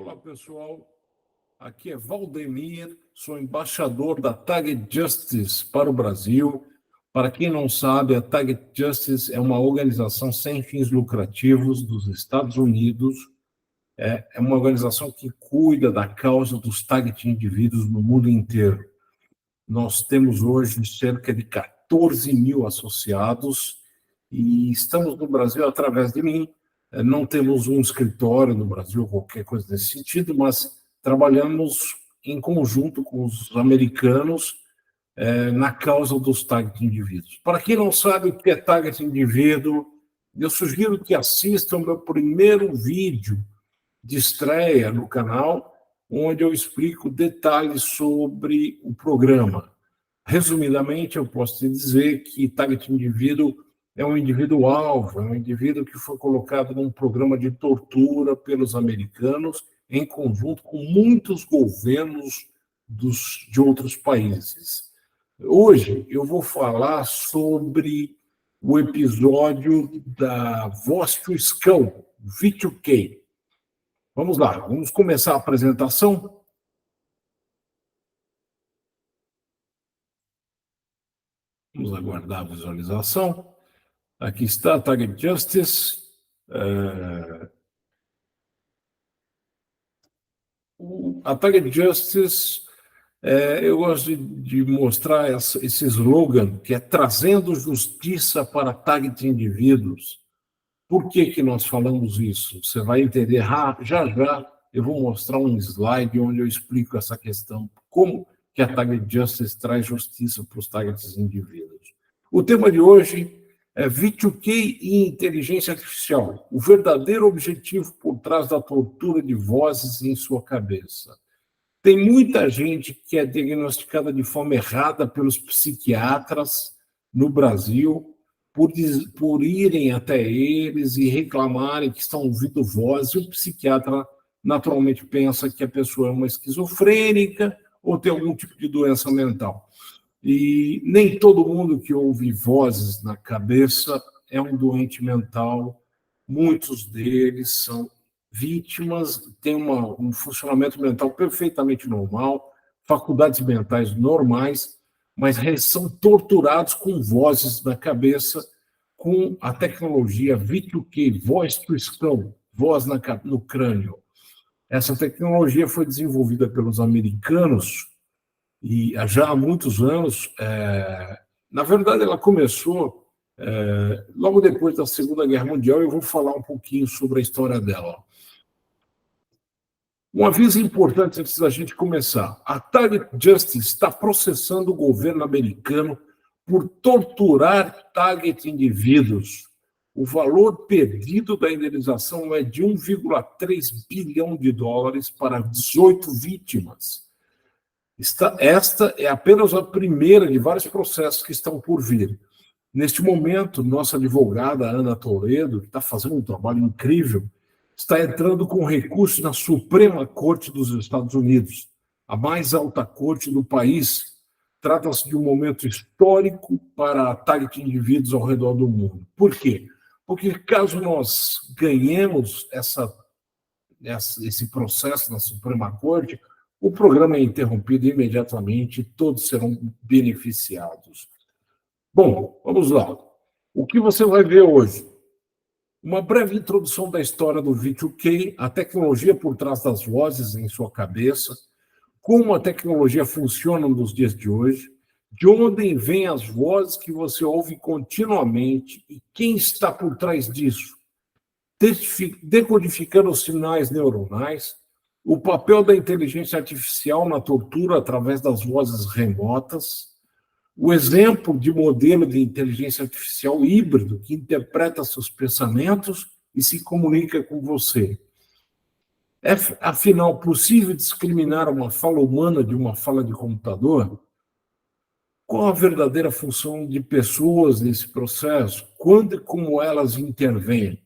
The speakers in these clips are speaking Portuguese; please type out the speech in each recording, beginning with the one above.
Olá, pessoal. Aqui é Valdemir, sou embaixador da Target Justice para o Brasil. Para quem não sabe, a Target Justice é uma organização sem fins lucrativos dos Estados Unidos. É uma organização que cuida da causa dos target indivíduos no mundo inteiro. Nós temos hoje cerca de 14 mil associados e estamos no Brasil através de mim. Não temos um escritório no Brasil, qualquer coisa nesse sentido, mas trabalhamos em conjunto com os americanos na causa dos target indivíduos. Para quem não sabe o que é target indivíduo, eu sugiro que assistam o meu primeiro vídeo de estreia no canal, onde eu explico detalhes sobre o programa. Resumidamente, eu posso te dizer que target indivíduo é um indivíduo-alvo, é um indivíduo que foi colocado num programa de tortura pelos americanos, em conjunto com muitos governos de outros países. Hoje eu vou falar sobre o episódio da Voz to Skull, V2K. Vamos lá, vamos começar a apresentação? Vamos aguardar a visualização. Aqui está a Target Justice. A Target Justice, eu gosto de mostrar esse slogan, que é trazendo justiça para target indivíduos. Por que nós falamos isso? Você vai entender já já. Eu vou mostrar um slide onde eu explico essa questão, como que a Target Justice traz justiça para os targets indivíduos. O tema de hoje é V2K e inteligência artificial, o verdadeiro objetivo por trás da tortura de vozes em sua cabeça. Tem muita gente que é diagnosticada de forma errada pelos psiquiatras no Brasil, por irem até eles e reclamarem que estão ouvindo vozes, e o psiquiatra naturalmente pensa que a pessoa é uma esquizofrênica ou tem algum tipo de doença mental. E nem todo mundo que ouve vozes na cabeça é um doente mental. Muitos deles são vítimas, têm um funcionamento mental perfeitamente normal, faculdades mentais normais, mas são torturados com vozes na cabeça, com a tecnologia V2K, Voice to Skull, voz no crânio. Essa tecnologia foi desenvolvida pelos americanos e já há muitos anos. Na verdade, ela começou logo depois da Segunda Guerra Mundial. Eu vou falar um pouquinho sobre a história dela. Um aviso importante antes da gente começar. A Target Justice está processando o governo americano por torturar target indivíduos. O valor perdido da indenização é de 1,3 bilhão de dólares para 18 vítimas. Esta é apenas a primeira de vários processos que estão por vir. Neste momento, nossa advogada, Ana Toledo, que está fazendo um trabalho incrível, está entrando com recurso na Suprema Corte dos Estados Unidos, a mais alta corte do país. Trata-se de um momento histórico para target indivíduos ao redor do mundo. Por quê? Porque caso nós ganhemos esse processo na Suprema Corte, o programa é interrompido imediatamente e todos serão beneficiados. Bom, vamos lá. O que você vai ver hoje? Uma breve introdução da história do V2K, a tecnologia por trás das vozes em sua cabeça, como a tecnologia funciona nos dias de hoje, de onde vêm as vozes que você ouve continuamente e quem está por trás disso, decodificando os sinais neuronais, o papel da inteligência artificial na tortura através das vozes remotas, o exemplo de modelo de inteligência artificial híbrido que interpreta seus pensamentos e se comunica com você. É, afinal, possível discriminar uma fala humana de uma fala de computador? Qual a verdadeira função de pessoas nesse processo? Quando e como elas intervêm?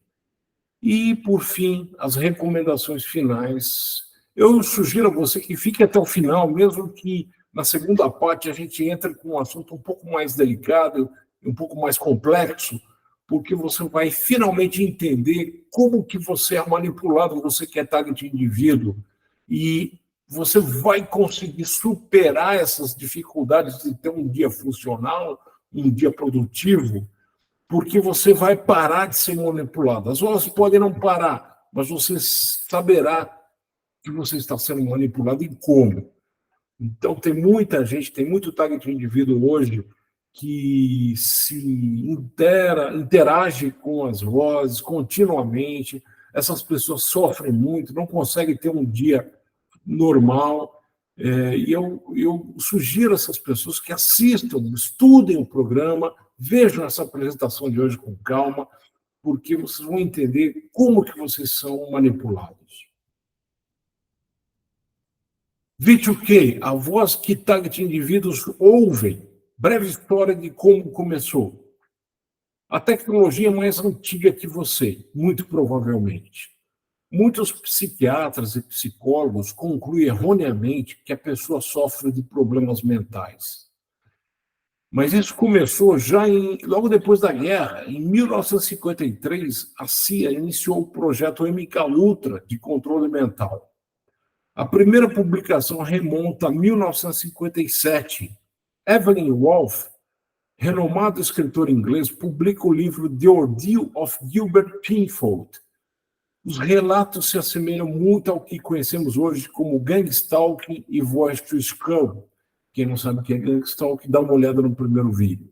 E, por fim, as recomendações finais. Eu sugiro a você que fique até o final, mesmo que na segunda parte a gente entre com um assunto um pouco mais delicado, um pouco mais complexo, porque você vai finalmente entender como que você é manipulado, você que é target indivíduo, e você vai conseguir superar essas dificuldades de ter um dia funcional, um dia produtivo, porque você vai parar de ser manipulado. As horas podem não parar, mas você saberá que você está sendo manipulado e como. Então, tem muita gente, tem muito target indivíduo hoje que se interage com as vozes continuamente. Essas pessoas sofrem muito, não conseguem ter um dia normal. E eu sugiro a essas pessoas que assistam, estudem o programa, vejam essa apresentação de hoje com calma, porque vocês vão entender como que vocês são manipulados. V2K, a voz que target indivíduos ouvem. Breve história de como começou. A tecnologia é mais antiga que você, muito provavelmente. Muitos psiquiatras e psicólogos concluem erroneamente que a pessoa sofre de problemas mentais. Mas isso começou logo depois da guerra. Em 1953, a CIA iniciou o projeto MKUltra de controle mental. A primeira publicação remonta a 1957. Evelyn Woolf, renomado escritor inglês, publica o livro The Ordeal of Gilbert Penfold. Os relatos se assemelham muito ao que conhecemos hoje como gangstalking e voice to skull. Quem não sabe o que é gangstalking, dá uma olhada no primeiro vídeo.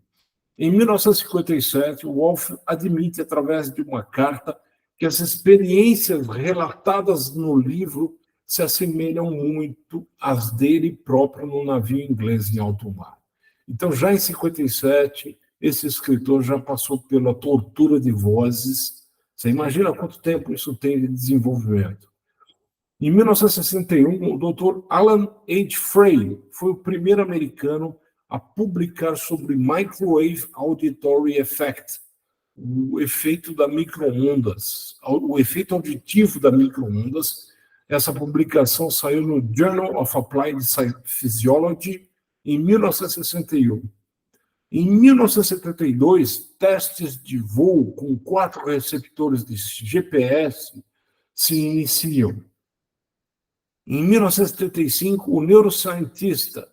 Em 1957, Woolf admite, através de uma carta, que as experiências relatadas no livro se assemelham muito às dele próprio no navio inglês em alto mar. Então, já em 57, esse escritor já passou pela tortura de vozes. Você imagina quanto tempo isso tem de desenvolvimento. Em 1961, o Dr. Alan H. Frey foi o primeiro americano a publicar sobre Microwave Auditory Effect, o efeito da micro-ondas, o efeito auditivo da micro-ondas. Essa publicação saiu no Journal of Applied Physiology em 1961. Em 1972, testes de voo com 4 receptores de GPS se iniciam. Em 1975, o neurocientista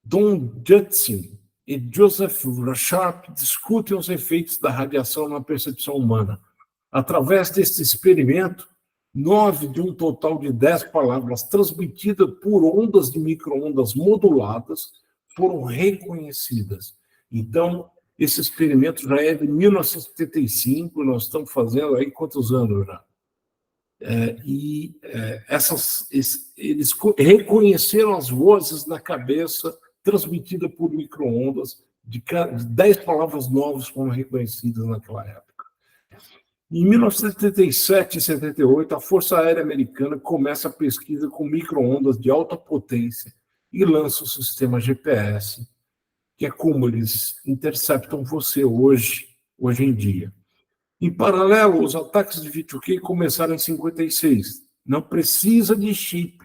Don Judson e Joseph Sharp discutem os efeitos da radiação na percepção humana. Através deste experimento, 9 de um total de 10 palavras transmitidas por ondas de micro-ondas moduladas foram reconhecidas. Então, esse experimento já é de 1975, nós estamos fazendo aí quantos anos já? Eles reconheceram as vozes na cabeça transmitidas por micro-ondas, de 10 palavras novas foram reconhecidas naquela época. Em 1977 e 78, a Força Aérea Americana começa a pesquisa com micro-ondas de alta potência e lança o sistema GPS, que é como eles interceptam você hoje em dia. Em paralelo, os ataques de V2K começaram em 56. Não precisa de chip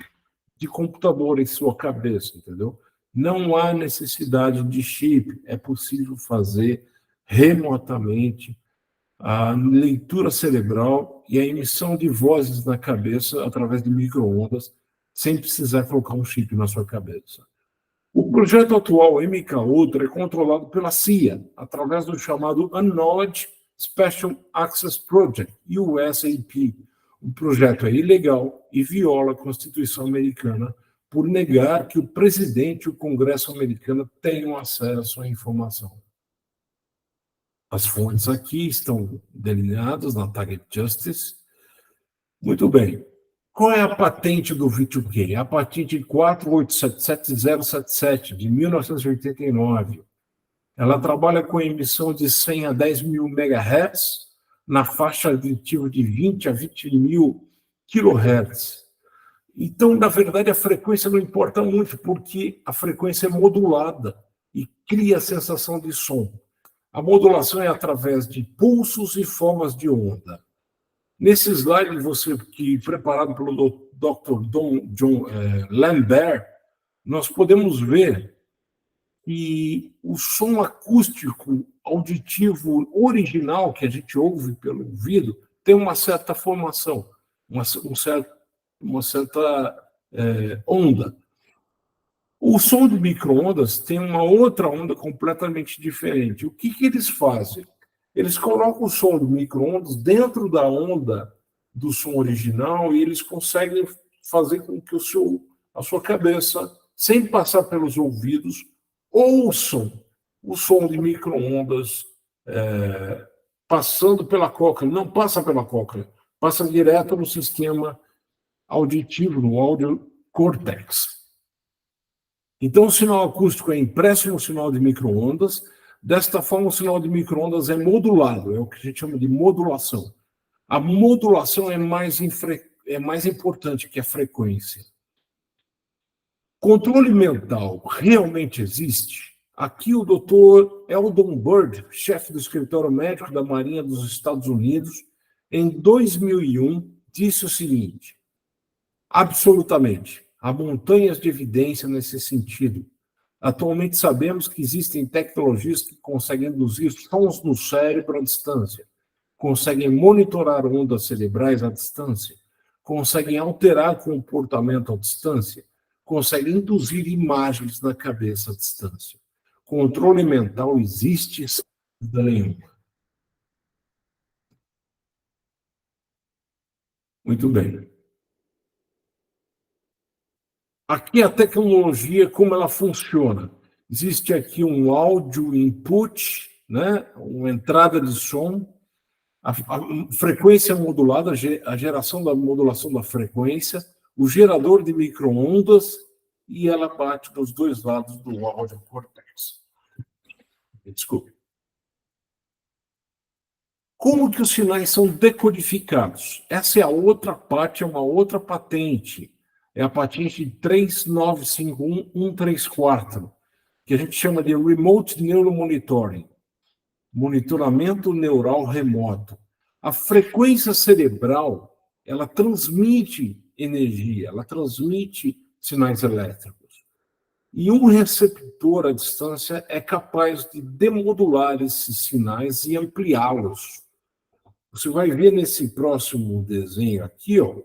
de computador em sua cabeça, entendeu? Não há necessidade de chip. É possível fazer remotamente a leitura cerebral e a emissão de vozes na cabeça através de micro-ondas, sem precisar colocar um chip na sua cabeça. O projeto atual, MKUltra, é controlado pela CIA, através do chamado Unknowledge Special Access Project, USAP. O projeto é ilegal e viola a Constituição americana por negar que o presidente e o Congresso americano tenham acesso à informação. As fontes aqui estão delineadas na Target Justice. Muito bem. Qual é a patente do V2K? A patente 4877077, de 1989. Ela trabalha com emissão de 100 a 10 mil MHz na faixa auditiva de 20 a 20 mil kHz. Então, na verdade, a frequência não importa muito, porque a frequência é modulada e cria a sensação de som. A modulação é através de pulsos e formas de onda. Nesse slide, preparado pelo Dr. John Lambert, nós podemos ver que o som acústico auditivo original que a gente ouve pelo ouvido tem uma certa formação, uma certa onda. O som de micro-ondas tem uma outra onda completamente diferente. O que eles fazem? Eles colocam o som de micro-ondas dentro da onda do som original e eles conseguem fazer com que a sua cabeça, sem passar pelos ouvidos, ouçam o som de micro-ondas passando pela cóclea. Não passa pela cóclea, passa direto no sistema auditivo, no áudio córtex. Então, o sinal acústico é impresso no sinal de micro-ondas. Desta forma, o sinal de micro-ondas é modulado, é o que a gente chama de modulação. A modulação é mais importante que a frequência. Controle mental realmente existe? Aqui o Dr. Eldon Bird, chefe do escritório médico da Marinha dos Estados Unidos, em 2001, disse o seguinte: absolutamente, há montanhas de evidência nesse sentido. Atualmente sabemos que existem tecnologias que conseguem induzir sons no cérebro à distância, conseguem monitorar ondas cerebrais à distância, conseguem alterar comportamento à distância, conseguem induzir imagens na cabeça à distância. Controle mental existe sem dúvida nenhuma. Muito bem. Aqui a tecnologia, como ela funciona? Existe aqui um áudio input, né? Uma entrada de som, a frequência modulada, a geração da modulação da frequência, o gerador de micro-ondas, e ela bate dos dois lados do áudio córtex. Desculpe. Como que os sinais são decodificados? Essa é a outra parte, é uma outra patente. É a patente 3951134, que a gente chama de Remote Neuromonitoring, monitoramento neural remoto. A frequência cerebral, ela transmite energia, ela transmite sinais elétricos. E um receptor à distância é capaz de demodular esses sinais e ampliá-los. Você vai ver nesse próximo desenho aqui, ó,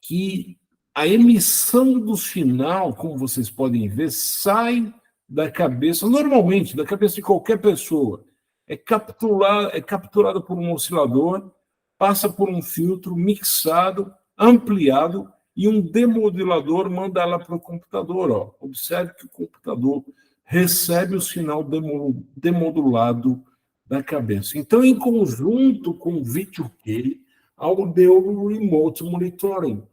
que a emissão do sinal, como vocês podem ver, sai da cabeça, normalmente, da cabeça de qualquer pessoa. É capturada por um oscilador, passa por um filtro mixado, ampliado, e um demodulador manda ela para o computador. Ó. Observe que o computador recebe o sinal demodulado da cabeça. Então, em conjunto com o V2K, há o Neuro Remote Monitoring,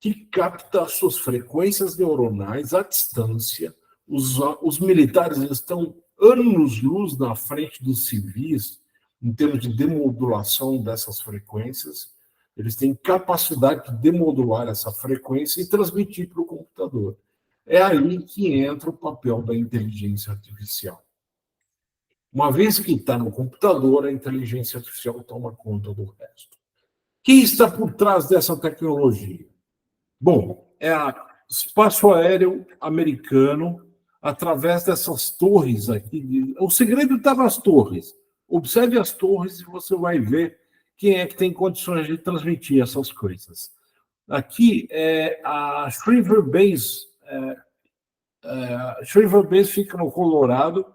que capta as suas frequências neuronais à distância. Os militares estão anos-luz na frente dos civis em termos de demodulação dessas frequências. Eles têm capacidade de demodular essa frequência e transmitir para o computador. É aí que entra o papel da inteligência artificial. Uma vez que está no computador, a inteligência artificial toma conta do resto. Quem está por trás dessa tecnologia? Bom, é o espaço aéreo americano, através dessas torres aqui. O segredo está nas torres. Observe as torres e você vai ver quem é que tem condições de transmitir essas coisas. Aqui é a Shriver Base. Shriver Base fica no Colorado,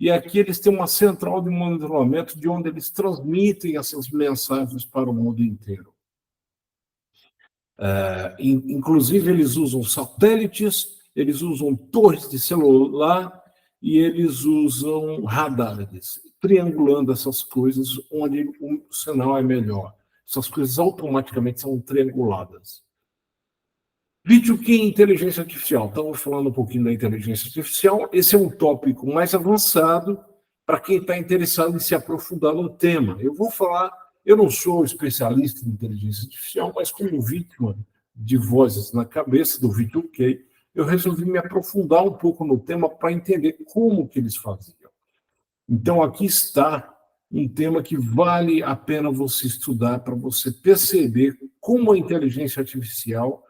e aqui eles têm uma central de monitoramento de onde eles transmitem essas mensagens para o mundo inteiro. Inclusive, eles usam satélites, eles usam torres de celular e eles usam radares, triangulando essas coisas onde o sinal é melhor. Essas coisas automaticamente são trianguladas. Vídeo que inteligência artificial. Estamos falando um pouquinho da inteligência artificial. Esse é um tópico mais avançado para quem está interessado em se aprofundar no tema. Eu vou falar, eu não sou especialista em inteligência artificial, mas como vítima de vozes na cabeça do V2K, eu resolvi me aprofundar um pouco no tema para entender como que eles faziam. Então, aqui está um tema que vale a pena você estudar para você perceber como a inteligência artificial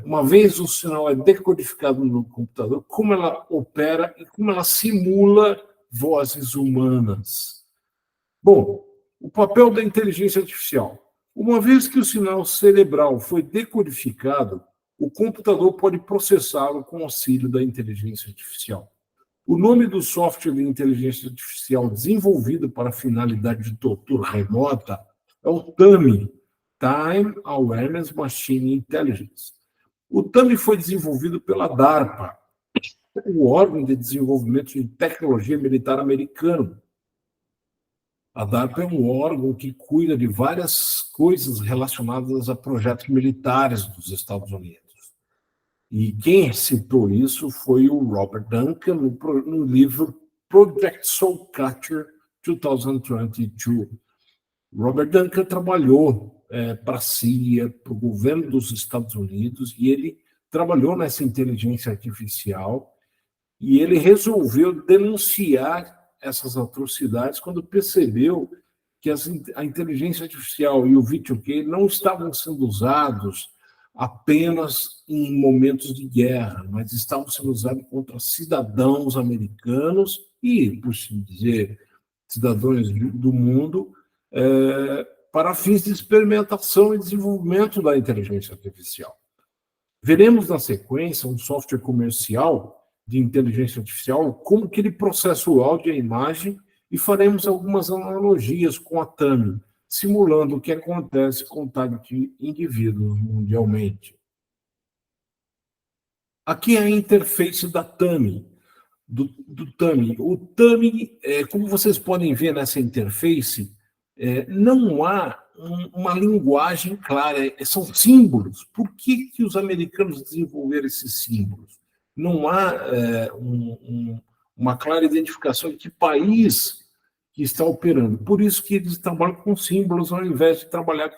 Uma vez o sinal é decodificado no computador, como ela opera e como ela simula vozes humanas. Bom, o papel da inteligência artificial. Uma vez que o sinal cerebral foi decodificado, o computador pode processá-lo com auxílio da inteligência artificial. O nome do software de inteligência artificial desenvolvido para finalidade de tortura remota é o TAMI, Time Awareness Machine Intelligence. O TAMI foi desenvolvido pela DARPA, o órgão de desenvolvimento de tecnologia militar americano. A DARPA é um órgão que cuida de várias coisas relacionadas a projetos militares dos Estados Unidos. E quem citou isso foi o Robert Duncan no livro Project Soulcatcher 2022. Robert Duncan trabalhou para a CIA, para o governo dos Estados Unidos, e ele trabalhou nessa inteligência artificial, e ele resolveu denunciar essas atrocidades quando percebeu que a inteligência artificial e o V2K não estavam sendo usados apenas em momentos de guerra, mas estavam sendo usados contra cidadãos americanos e, por assim dizer, cidadãos do mundo, para fins de experimentação e desenvolvimento da inteligência artificial. Veremos na sequência um software comercial de inteligência artificial, como que ele processa o áudio e a imagem, e faremos algumas analogias com a TAMI, simulando o que acontece com target indivíduos mundialmente. Aqui é a interface da TAMI, do TAMI. O TAMI, como vocês podem ver nessa interface, não há uma linguagem clara, são símbolos. Por que os americanos desenvolveram esses símbolos? Não há uma clara identificação de que país que está operando. Por isso que eles trabalham com símbolos ao invés de trabalhar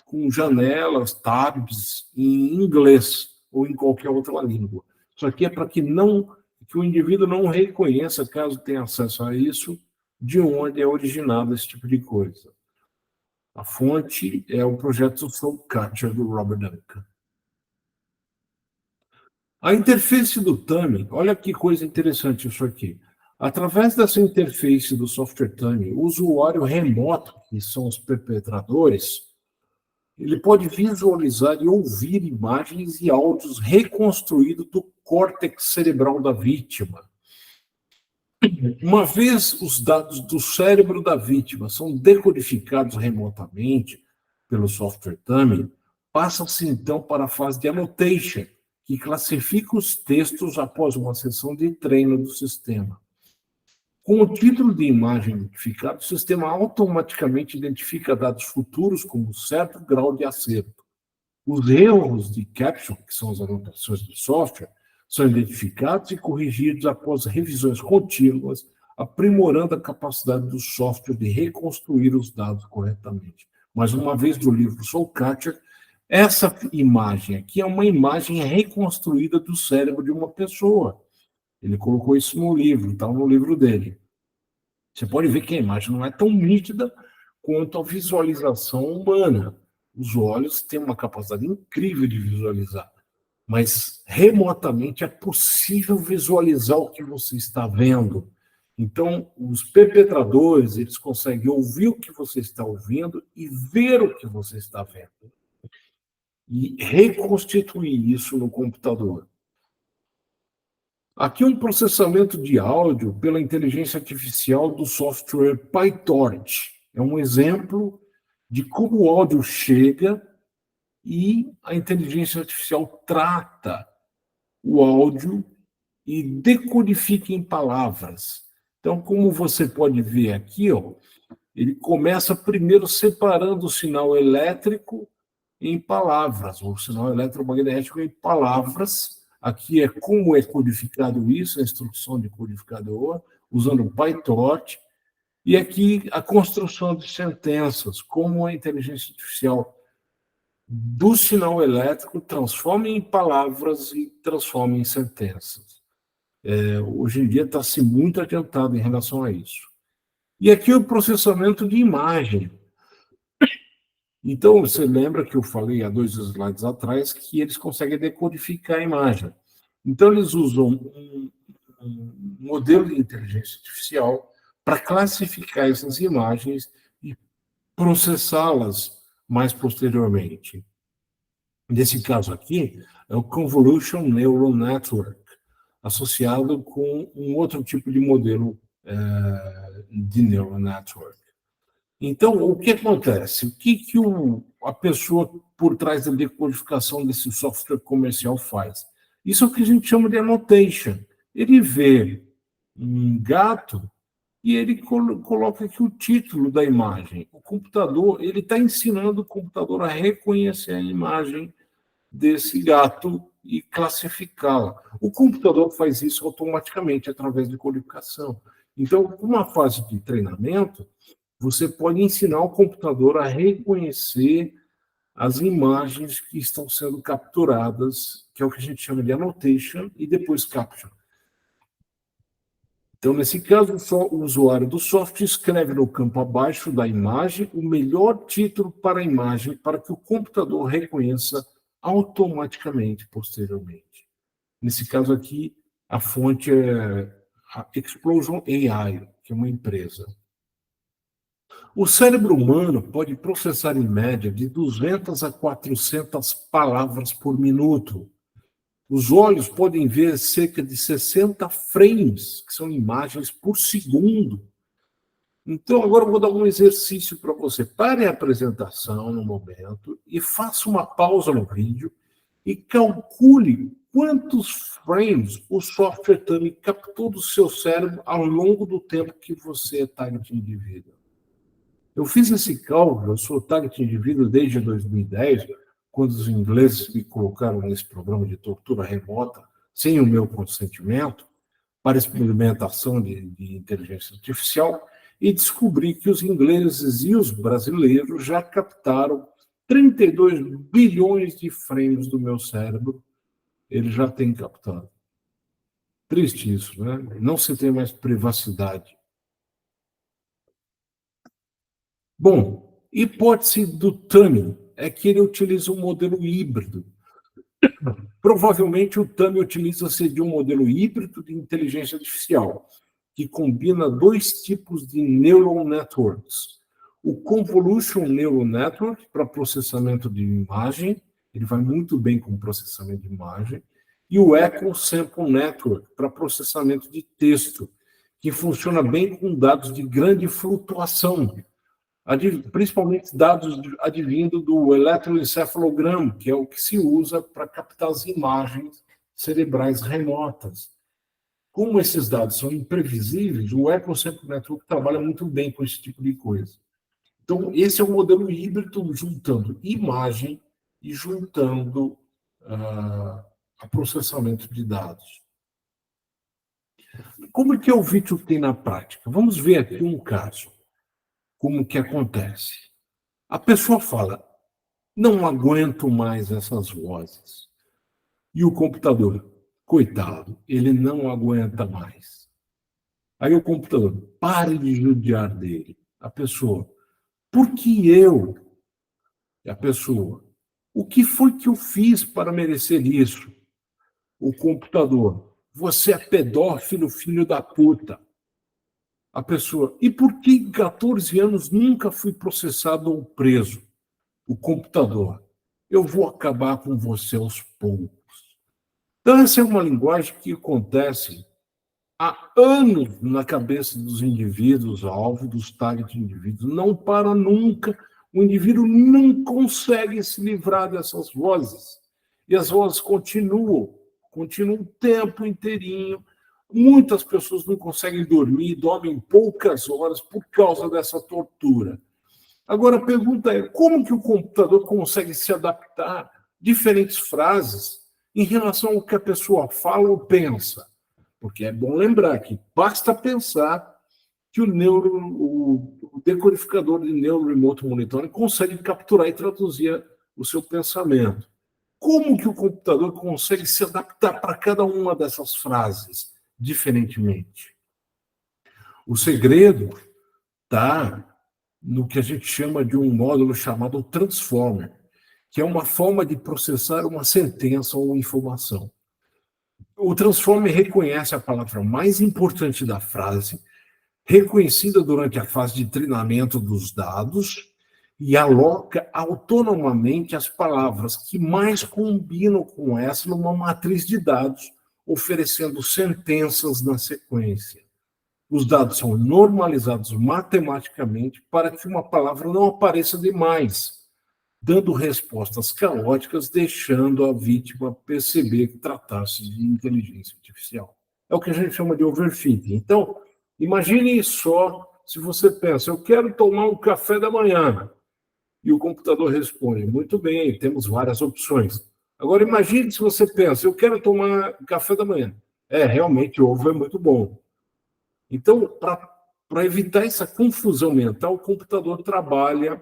com janelas, tabs em inglês ou em qualquer outra língua. Isso aqui é para que o indivíduo não reconheça, caso tenha acesso a isso, de onde é originado esse tipo de coisa. A fonte é o projeto Soulcatcher do Robert Duncan. A interface do TAMI, olha que coisa interessante isso aqui. Através dessa interface do software TAMI, o usuário remoto, que são os perpetradores, ele pode visualizar e ouvir imagens e áudios reconstruídos do córtex cerebral da vítima. Uma vez os dados do cérebro da vítima são decodificados remotamente pelo software TAMI, passa-se então para a fase de annotation, que classifica os textos após uma sessão de treino do sistema. Com o título de imagem identificado, o sistema automaticamente identifica dados futuros com um certo grau de acerto. Os erros de caption, que são as anotações do software, são identificados e corrigidos após revisões contínuas, aprimorando a capacidade do software de reconstruir os dados corretamente. Mais uma vez, do livro Soulcatcher, essa imagem aqui é uma imagem reconstruída do cérebro de uma pessoa. Ele colocou isso no livro, está no livro dele. Você pode ver que a imagem não é tão nítida quanto a visualização humana. Os olhos têm uma capacidade incrível de visualizar, mas remotamente é possível visualizar o que você está vendo. Então, os perpetradores, eles conseguem ouvir o que você está ouvindo e ver o que você está vendo. E reconstituir isso no computador. Aqui um processamento de áudio pela inteligência artificial do software PyTorch. É um exemplo de como o áudio chega e a inteligência artificial trata o áudio e decodifica em palavras. Então, como você pode ver aqui, ele começa primeiro separando o sinal elétrico em palavras, ou sinal eletromagnético em palavras. Aqui é como é codificado isso, a instrução de codificador, usando o PyTorch. E aqui a construção de sentenças, como a inteligência artificial do sinal elétrico transforma em palavras e transforma em sentenças. Hoje em dia está-se muito adiantado em relação a isso. E aqui o processamento de imagem. Então, você lembra que eu falei há 2 slides atrás que eles conseguem decodificar a imagem. Então, eles usam um modelo de inteligência artificial para classificar essas imagens e processá-las mais posteriormente. Nesse caso aqui, é o Convolution Neural Network, associado com um outro tipo de modelo de Neural Network. Então, o que acontece? O que a pessoa por trás da decodificação desse software comercial faz? Isso é o que a gente chama de annotation. Ele vê um gato e ele coloca aqui o título da imagem. O computador, ele está ensinando o computador a reconhecer a imagem desse gato e classificá-la. O computador faz isso automaticamente através de codificação. Então, uma fase de treinamento, você pode ensinar o computador a reconhecer as imagens que estão sendo capturadas, que é o que a gente chama de annotation, e depois capture. Então, nesse caso, só o usuário do software escreve no campo abaixo da imagem o melhor título para a imagem para que o computador reconheça automaticamente, posteriormente. Nesse caso aqui, a fonte é a Explosion AI, que é uma empresa. O cérebro humano pode processar, em média, de 200 a 400 palavras por minuto. Os olhos podem ver cerca de 60 frames, que são imagens por segundo. Então, agora eu vou dar um exercício para você. Pare a apresentação no momento e faça uma pausa no vídeo e calcule quantos frames o software também captou do seu cérebro ao longo do tempo que você é target indivíduo. Eu fiz esse cálculo, eu sou target indivíduo desde 2010, quando os ingleses me colocaram nesse programa de tortura remota, sem o meu consentimento, para experimentação de inteligência artificial, e descobri que os ingleses e os brasileiros já captaram 32 bilhões de frames do meu cérebro, eles já têm captado. Triste isso, né? Não se tem mais privacidade. Bom, hipótese do Turing é que ele utiliza um modelo híbrido. Provavelmente o Turing utiliza-se de um modelo híbrido de inteligência artificial, que combina 2 tipos de neural networks. O Convolution Neural Network, para processamento de imagem, ele vai muito bem com processamento de imagem, e o Echo Sample Network, para processamento de texto, que funciona bem com dados de grande flutuação, principalmente dados advindo do eletroencefalograma, que é o que se usa para captar as imagens cerebrais remotas. Como esses dados são imprevisíveis, o Echo Sample Network trabalha muito bem com esse tipo de coisa. Então, esse é o modelo híbrido, juntando imagem e juntando a processamento de dados. Como que o vídeo tem na prática? Vamos ver aqui um caso. Como que acontece? A pessoa fala, não aguento mais essas vozes. E o computador, coitado, ele não aguenta mais. Aí o computador, pare de judiar dele. A pessoa, por que eu? E a pessoa, o que foi que eu fiz para merecer isso? O computador, você é pedófilo, filho da puta. A pessoa, e por que em 14 anos nunca fui processado ou preso? O computador, eu vou acabar com você aos poucos. Então, essa é uma linguagem que acontece há anos na cabeça dos indivíduos, alvo dos target indivíduos. Não para nunca. O indivíduo não consegue se livrar dessas vozes. E as vozes continuam o tempo inteirinho. Muitas pessoas não conseguem dormir, dormem poucas horas por causa dessa tortura. Agora, a pergunta é, como que o computador consegue se adaptar a diferentes frases em relação ao que a pessoa fala ou pensa? Porque é bom lembrar que basta pensar que o decodificador de Neural Remote Monitoring consegue capturar e traduzir o seu pensamento. Como que o computador consegue se adaptar para cada uma dessas frases diferentemente? O segredo está no que a gente chama de um módulo chamado Transformer, que é uma forma de processar uma sentença ou informação. O Transformer reconhece a palavra mais importante da frase, reconhecida durante a fase de treinamento dos dados, e aloca autonomamente as palavras que mais combinam com essa numa matriz de dados, oferecendo sentenças na sequência. Os dados são normalizados matematicamente para que uma palavra não apareça demais, dando respostas caóticas, deixando a vítima perceber que tratasse de inteligência artificial. É o que a gente chama de overfitting. Então, imagine só se você pensa, eu quero tomar um café da manhã, e o computador responde, muito bem, temos várias opções. Agora, imagine se você pensa, eu quero tomar café da manhã. Realmente, ovo é muito bom. Então, para evitar essa confusão mental, o computador trabalha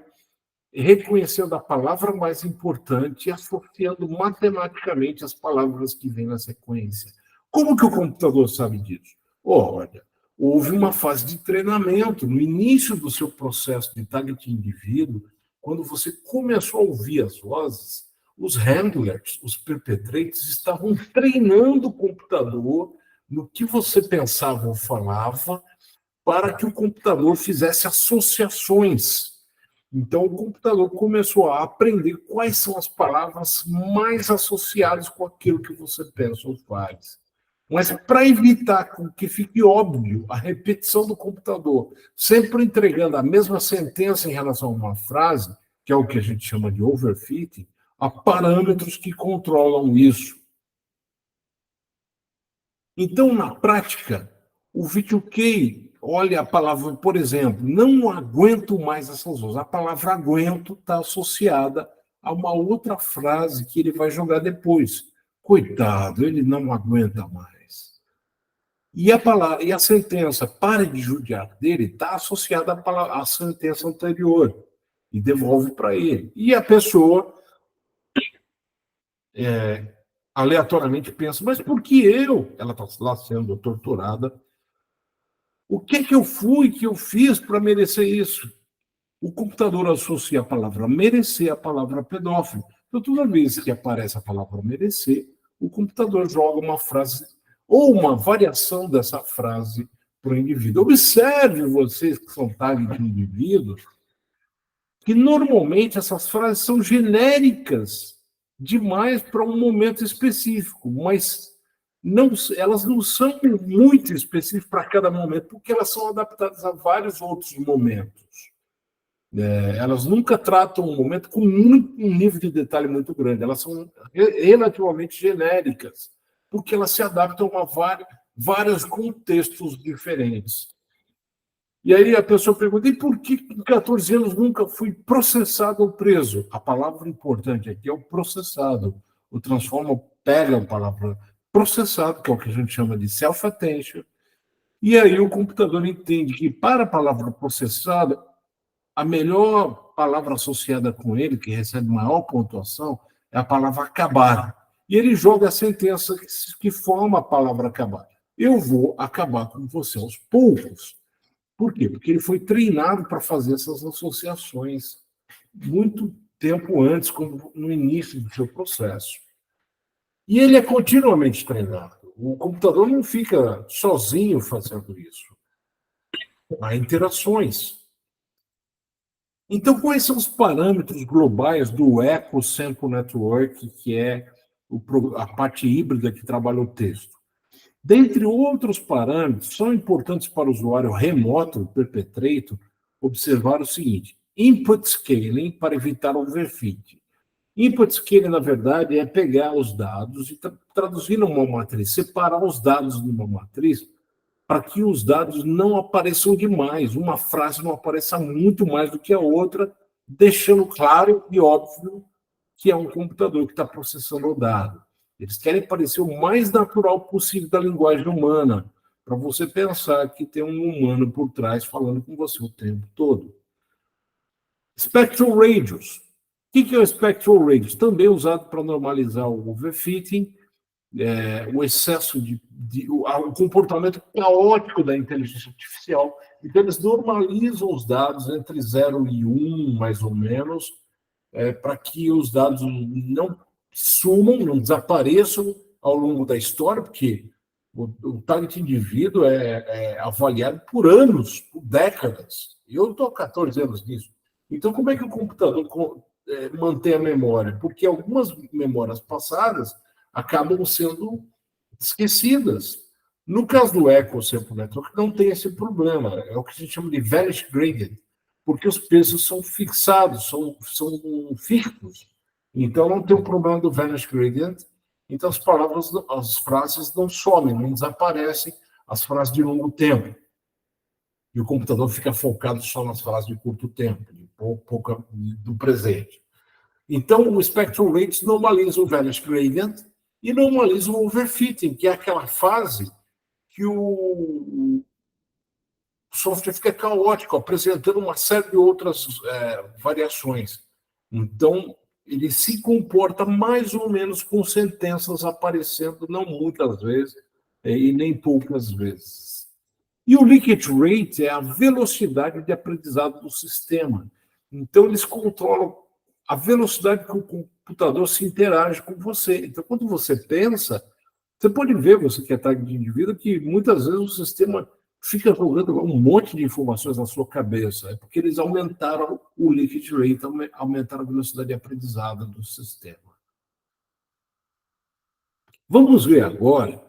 reconhecendo a palavra mais importante e associando matematicamente as palavras que vêm na sequência. Como que o computador sabe disso? Olha, houve uma fase de treinamento no início do seu processo de target indivíduo, quando você começou a ouvir as vozes, os handlers, os perpetrators, estavam treinando o computador no que você pensava ou falava para que o computador fizesse associações. Então, o computador começou a aprender quais são as palavras mais associadas com aquilo que você pensa ou faz. Mas para evitar que fique óbvio a repetição do computador, sempre entregando a mesma sentença em relação a uma frase, que é o que a gente chama de overfitting, há parâmetros que controlam isso. Então, na prática, o V2K olha a palavra, por exemplo, não aguento mais essas duas. A palavra aguento está associada a uma outra frase que ele vai jogar depois. Coitado, ele não aguenta mais. E a sentença pare de judiar dele está associada à sentença anterior e devolve para ele. E a pessoa aleatoriamente pensa, mas por que eu? Ela está lá sendo torturada. O que eu fiz para merecer isso? O computador associa a palavra merecer à palavra pedófilo. Então, toda vez que aparece a palavra merecer, o computador joga uma frase ou uma variação dessa frase para o indivíduo. Observe vocês que são target indivíduos, que normalmente essas frases são genéricas demais para um momento específico, mas elas não são muito específicas para cada momento, porque elas são adaptadas a vários outros momentos. Elas nunca tratam um momento com um nível de detalhe muito grande, elas são relativamente genéricas, porque elas se adaptam a vários contextos diferentes. E aí a pessoa pergunta, e por que com 14 anos nunca fui processado ou preso? A palavra importante aqui é o processado. O Transformer pega a palavra processado, que é o que a gente chama de self-attention, e aí o computador entende que para a palavra processada, a melhor palavra associada com ele, que recebe maior pontuação, é a palavra acabar. E ele joga a sentença que forma a palavra acabar. Eu vou acabar com você aos poucos. Por quê? Porque ele foi treinado para fazer essas associações muito tempo antes, como no início do seu processo. E ele é continuamente treinado. O computador não fica sozinho fazendo isso. Há interações. Então, quais são os parâmetros globais do Echo Sample Network, que é a parte híbrida que trabalha o texto? Dentre outros parâmetros, são importantes para o usuário remoto, o perpetrator, observar o seguinte: input scaling para evitar overfit. Input scaling, na verdade, é pegar os dados e traduzir numa matriz, separar os dados numa matriz para que os dados não apareçam demais, uma frase não apareça muito mais do que a outra, deixando claro e óbvio que é um computador que está processando o dado. Eles querem parecer o mais natural possível da linguagem humana, para você pensar que tem um humano por trás falando com você o tempo todo. Spectral Radius. O que é o Spectral Radius? Também usado para normalizar o overfitting. o excesso o comportamento caótico da inteligência artificial. Então, eles normalizam os dados entre 0 e 1, mais ou menos, para que os dados não sumam, não desapareçam ao longo da história, porque o target indivíduo é avaliado por anos, por décadas. Eu estou há 14 anos nisso. Então, como é que o computador mantém a memória? Porque algumas memórias passadas acabam sendo esquecidas. No caso do Echo Sample Network, não tem esse problema. É o que a gente chama de vanish gradient, porque os pesos são fixados, são fixos. Então, não tem o problema do vanish gradient. Então, as frases não somem, não desaparecem, as frases de longo tempo. E o computador fica focado só nas frases de curto tempo, de pouca do presente. Então, o Spectral Rates normaliza o vanish gradient e normaliza o overfitting, que é aquela fase que o software fica caótico, apresentando uma série de outras variações. Então, ele se comporta mais ou menos com sentenças aparecendo, não muitas vezes, e nem poucas vezes. E o leakage rate é a velocidade de aprendizado do sistema. Então, eles controlam a velocidade que o computador se interage com você. Então, quando você pensa, você pode ver, você que é target de indivíduo, que muitas vezes o sistema fica jogando um monte de informações na sua cabeça. É porque eles aumentaram o leakage rate, aumentaram a velocidade de aprendizado do sistema. Vamos ver agora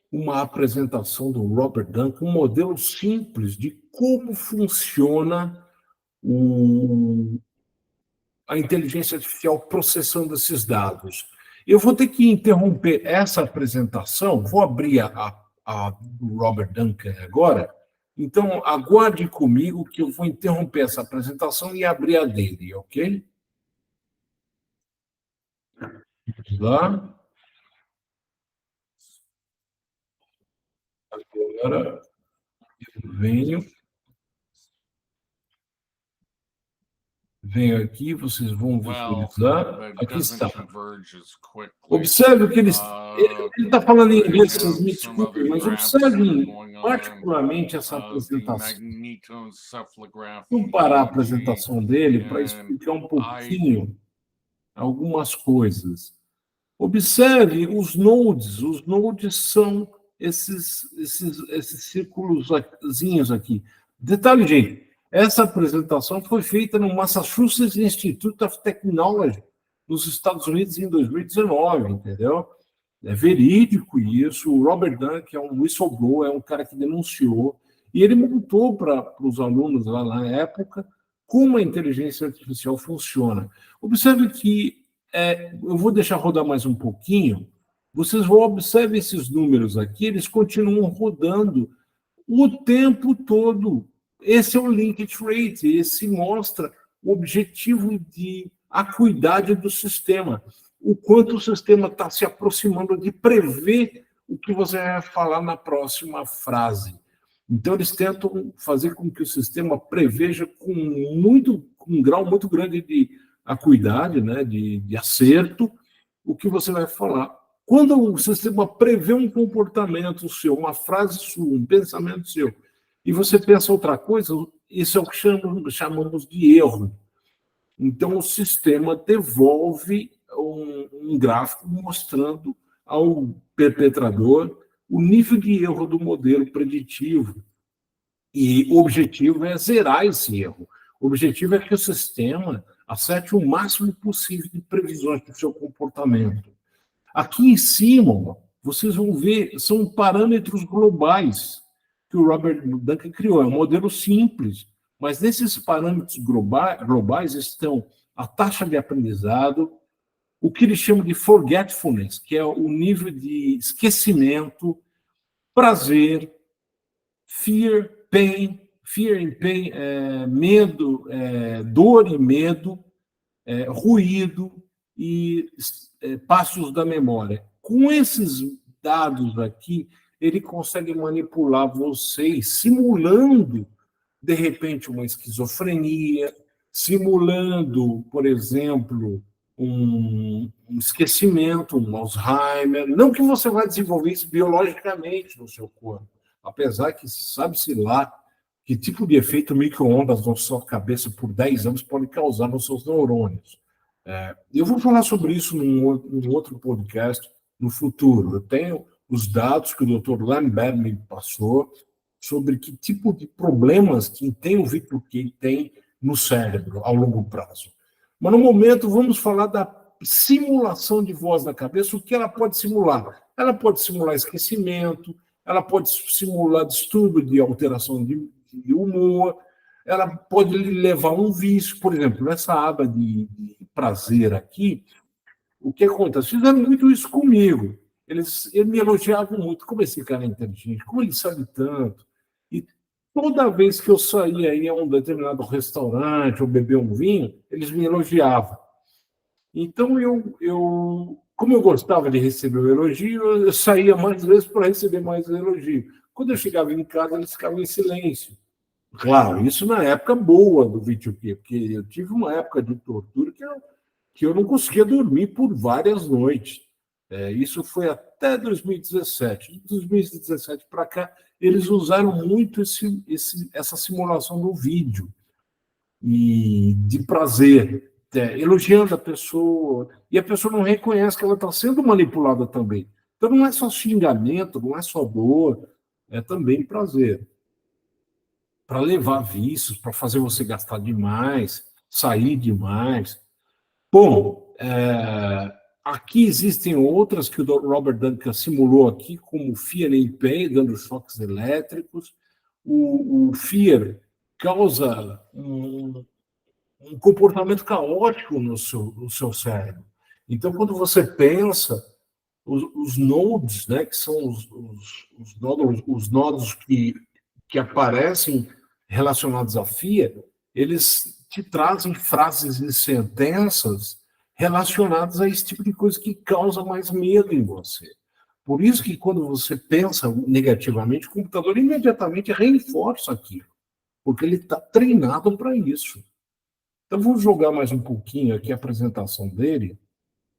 uma apresentação do Robert Duncan, um modelo simples de como funciona a inteligência artificial processando esses dados. Eu vou ter que interromper essa apresentação, vou abrir a do Robert Duncan agora, então aguarde comigo que eu vou interromper essa apresentação e abrir a dele, ok? Vamos lá. Agora eu venho aqui, vocês vão visualizar. Aqui está. Observe que ele está falando em inglês, vocês me desculpem, mas observem particularmente essa apresentação. Vou parar a apresentação dele para explicar um pouquinho algumas coisas. Observe os nodes. Os nodes são esses círculos aqui. Detalhe, gente, essa apresentação foi feita no Massachusetts Institute of Technology, nos Estados Unidos, em 2019, entendeu? É verídico isso. O Robert Duncan é um whistleblower, é um cara que denunciou, e ele montou para os alunos lá na época como a inteligência artificial funciona. Observe que eu vou deixar rodar mais um pouquinho. Vocês vão observar esses números aqui, eles continuam rodando o tempo todo. Esse é o linkage rate, esse mostra o objetivo de acuidade do sistema, o quanto o sistema está se aproximando de prever o que você vai falar na próxima frase. Então, eles tentam fazer com que o sistema preveja com um grau muito grande de acuidade, né, de acerto, o que você vai falar. Quando o sistema prevê um comportamento seu, uma frase sua, um pensamento seu, e você pensa outra coisa, isso é o que chamamos de erro. Então, o sistema devolve um gráfico mostrando ao perpetrador o nível de erro do modelo preditivo. E o objetivo é zerar esse erro. O objetivo é que o sistema acerte o máximo possível de previsões do seu comportamento. Aqui em cima, vocês vão ver, são parâmetros globais que o Robert Duncan criou. É um modelo simples, mas nesses parâmetros globais estão a taxa de aprendizado, o que eles chamam de forgetfulness, que é o nível de esquecimento, prazer, fear and pain, medo, dor e medo, ruído e passos da memória. Com esses dados aqui, ele consegue manipular vocês, simulando, de repente, uma esquizofrenia, simulando, por exemplo, um esquecimento, um Alzheimer. Não que você vai desenvolver isso biologicamente no seu corpo, apesar que sabe-se lá que tipo de efeito micro-ondas na sua cabeça por 10 anos pode causar nos seus neurônios. Eu vou falar sobre isso num outro podcast no futuro. Eu tenho os dados que o Dr. Lambert me passou sobre que tipo de problemas quem tem o Victor Kay tem no cérebro ao longo prazo. Mas, no momento, vamos falar da simulação de voz na cabeça. O que ela pode simular? Ela pode simular esquecimento, ela pode simular distúrbio de alteração de humor, ela pode lhe levar a um vício. Por exemplo, nessa aba de prazer aqui, o que acontece? Fizeram muito isso comigo. Eles me elogiavam muito. Como esse cara é inteligente, como ele sabe tanto. E toda vez que eu saía aí a um determinado restaurante ou beber um vinho, eles me elogiavam. Então, como eu gostava de receber o elogio, eu saía mais vezes para receber mais elogio. Quando eu chegava em casa, eles ficavam em silêncio. Claro, isso na época boa do VTQ, porque eu tive uma época de tortura que eu não conseguia dormir por várias noites. Isso foi até 2017. De 2017 para cá, eles usaram muito essa simulação do vídeo e de prazer, elogiando a pessoa, e a pessoa não reconhece que ela está sendo manipulada também. Então, não é só xingamento, não é só dor, é também prazer. Para levar vícios, para fazer você gastar demais, sair demais. Bom, aqui existem outras que o Robert Duncan simulou aqui, como Fear and Pain, dando choques elétricos. O Fear causa um comportamento caótico no seu cérebro. Então, quando você pensa, os nodes, né, que são os nodos que aparecem relacionados à FIA, eles te trazem frases e sentenças relacionadas a esse tipo de coisa que causa mais medo em você. Por isso que quando você pensa negativamente, o computador imediatamente reforça aquilo, porque ele está treinado para isso. Então, vou jogar mais um pouquinho aqui a apresentação dele.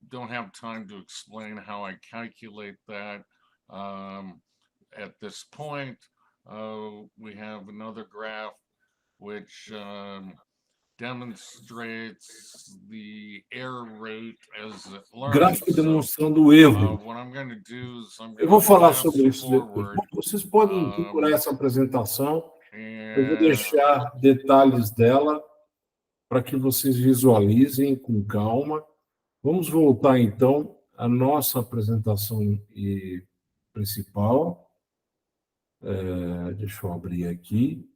Don't have time to explain how I calculate that. At this point, we have another graph which demonstrates the error rate as it learns. Gráfico demonstrando o erro. What I'm going to do is eu vou falar sobre isso depois. Vocês podem procurar essa apresentação. Eu vou deixar detalhes dela para que vocês visualizem com calma. Vamos voltar, então, à nossa apresentação principal. Deixa eu abrir aqui.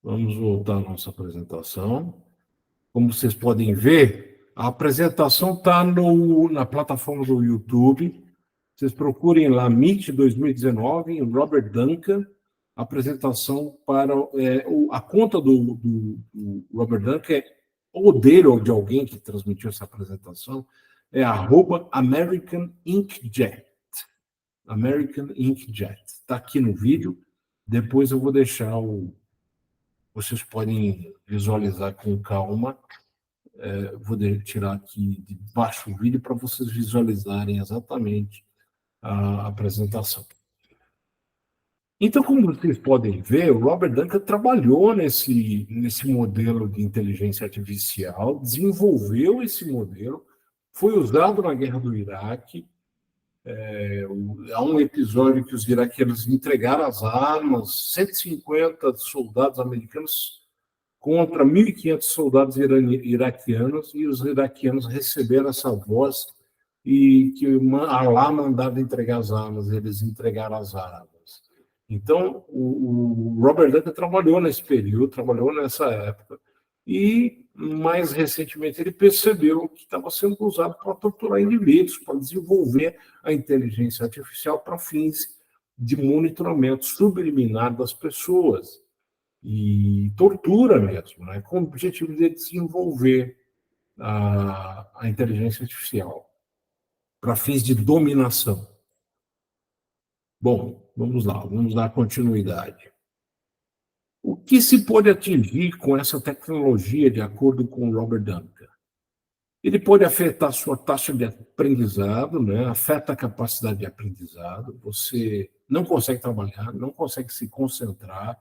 Vamos voltar à nossa apresentação. Como vocês podem ver, a apresentação está na plataforma do YouTube. Vocês procurem lá, Meet 2019, Robert Duncan, apresentação para a conta do Robert Duncan, ou dele ou de alguém que transmitiu essa apresentação, é @American Inkjet. American Inkjet. Está aqui no vídeo. Depois eu vou deixar vocês podem visualizar com calma. Vou tirar aqui de baixo o vídeo para vocês visualizarem exatamente a apresentação. Então, como vocês podem ver, o Robert Duncan trabalhou nesse modelo de inteligência artificial, desenvolveu esse modelo, foi usado na guerra do Iraque. Há um episódio que os iraquianos entregaram as armas, 150 soldados americanos contra 1.500 soldados iraquianos, e os iraquianos receberam essa voz e que Allah mandava entregar as armas, eles entregaram as armas. Então, o Robert Duncan trabalhou nesse período, trabalhou nessa época, e mais recentemente ele percebeu que estava sendo usado para torturar indivíduos, para desenvolver a inteligência artificial para fins de monitoramento subliminar das pessoas, e tortura mesmo, né, com o objetivo de desenvolver a inteligência artificial para fins de dominação. Bom, vamos lá, vamos dar continuidade. O que se pode atingir com essa tecnologia, de acordo com Robert Duncan? Ele pode afetar a sua taxa de aprendizado, né? Afeta a capacidade de aprendizado, você não consegue trabalhar, não consegue se concentrar.